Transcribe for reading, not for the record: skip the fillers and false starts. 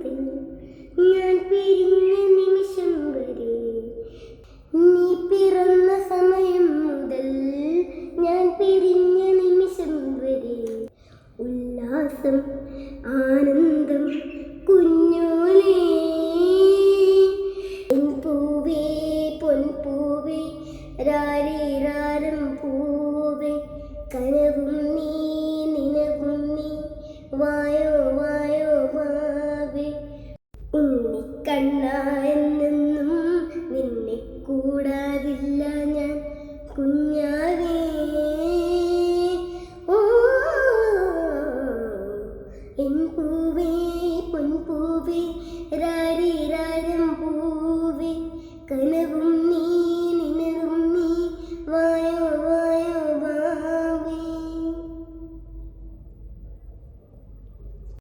മുതൽ ഞാൻ പിരിഞ്ഞ നിമിഷം വരെ, നീ പിറന്ന സമയം മുതൽ ഞാൻ പിരിഞ്ഞ നിമിഷം വരെ, ഉല്ലാസം ആനന്ദം കുഞ്ഞോലേ. പൂവേ പൊൻപൂവേ രാരീരാരം പൂവേ, കനവും നീ നിനവും നീ, വായോ വായോ വാവേ. ഉണ്ണിക്കണ്ണ എന്നെന്നും നിന്നെ കൂടാതില്ല ഞാൻ കുഞ്ഞാവേ. ഓ എൻ പൂവേ പൊൻപൂവേ രാരീരാരം പൂവേ, കനവും